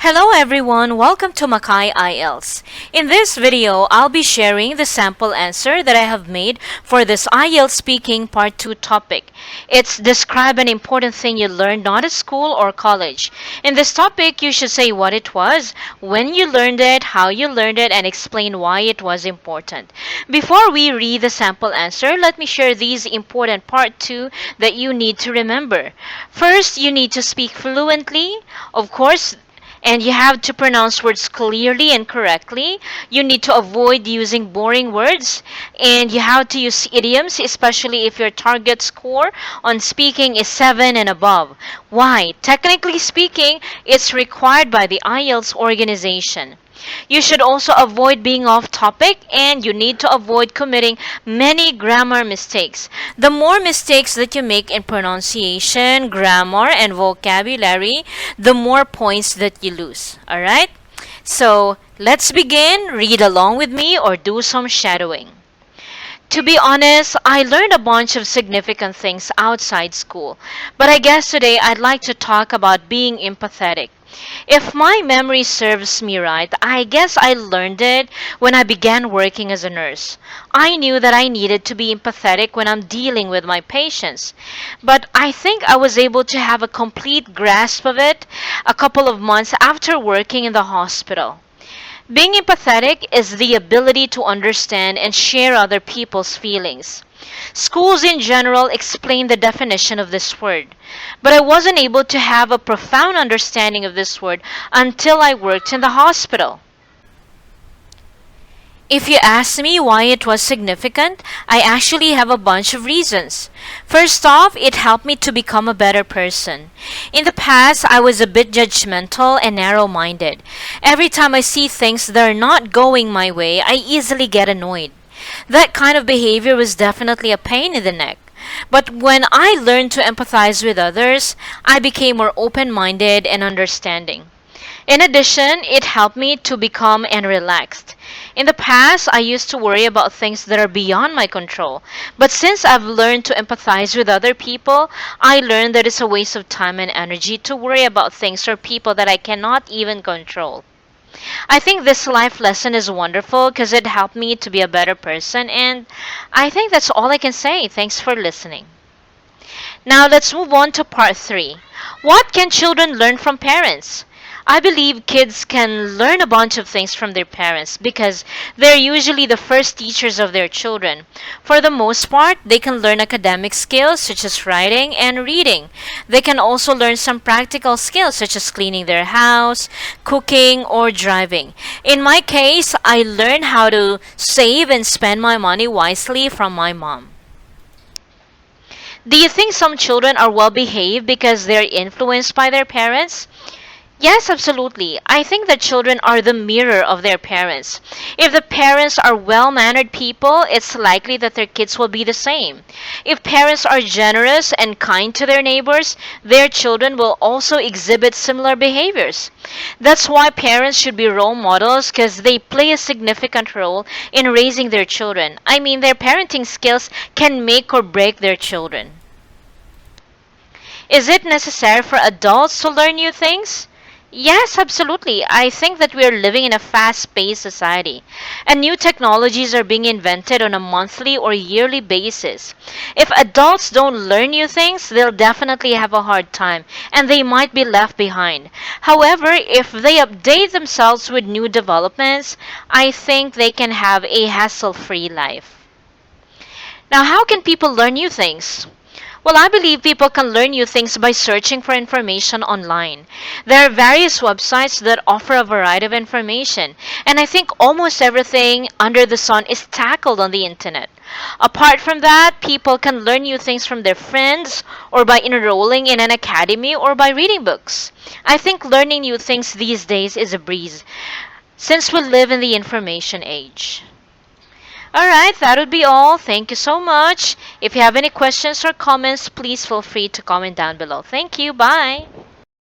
Hello everyone, welcome to Makai IELTS. In this video, I'll be sharing the sample answer that I have made for this IELTS speaking part 2 topic. It's describe an important thing you learned not at school or college. In this topic, you should say what it was, when you learned it, how you learned it, and explain why it was important. Before we read the sample answer, let me share these important part 2 that you need to remember. First, you need to speak fluently. Of course, and you have to pronounce words clearly and correctly. You need to avoid using boring words, and you have to use idioms, especially if your target score on speaking is 7 and above. Why? Technically speaking, it's required by the IELTS organization. You should also avoid being off topic, and you need to avoid committing many grammar mistakes. The more mistakes that you make in pronunciation, grammar, and vocabulary, the more points that you lose. Alright? So, let's begin. Read along with me or do some shadowing. To be honest, I learned a bunch of significant things outside school, but I guess today I'd like to talk about being empathetic. If my memory serves me right, I guess I learned it when I began working as a nurse. I knew that I needed to be empathetic when I'm dealing with my patients, but I think I was able to have a complete grasp of it a couple of months after working in the hospital. Being empathetic is the ability to understand and share other people's feelings. Schools in general explain the definition of this word, but I wasn't able to have a profound understanding of this word until I worked in the hospital. If you ask me why it was significant, I actually have a bunch of reasons. First off, it helped me to become a better person. In the past, I was a bit judgmental and narrow-minded. Every time I see things that are not going my way, I easily get annoyed. That kind of behavior was definitely a pain in the neck. But when I learned to empathize with others, I became more open-minded and understanding. In addition, it helped me to become and relaxed. In the past, I used to worry about things that are beyond my control. But since I've learned to empathize with other people, I learned that it's a waste of time and energy to worry about things or people that I cannot even control. I think this life lesson is wonderful because it helped me to be a better person, and I think that's all I can say. Thanks for listening. Now let's move on to part 3. What can children learn from parents? I believe kids can learn a bunch of things from their parents because they're usually the first teachers of their children. For the most part, they can learn academic skills such as writing and reading. They can also learn some practical skills such as cleaning their house, cooking, or driving. In my case, I learned how to save and spend my money wisely from my mom. Do you think some children are well behaved because they're influenced by their parents? Yes, absolutely. I think that children are the mirror of their parents. If the parents are well-mannered people, it's likely that their kids will be the same. If parents are generous and kind to their neighbors, their children will also exhibit similar behaviors. That's why parents should be role models because they play a significant role in raising their children. I mean, their parenting skills can make or break their children. Is it necessary for adults to learn new things? Yes, absolutely. I think that we are living in a fast-paced society, and new technologies are being invented on a monthly or yearly basis. If adults don't learn new things, they'll definitely have a hard time, and they might be left behind. However, if they update themselves with new developments, I think they can have a hassle-free life. Now, how can people learn new things? Well, I believe people can learn new things by searching for information online. There are various websites that offer a variety of information, and I think almost everything under the sun is tackled on the internet. Apart from that, people can learn new things from their friends, or by enrolling in an academy, or by reading books. I think learning new things these days is a breeze, since we live in the information age. Alright, that would be all. Thank you so much. If you have any questions or comments, please feel free to comment down below. Thank you. Bye.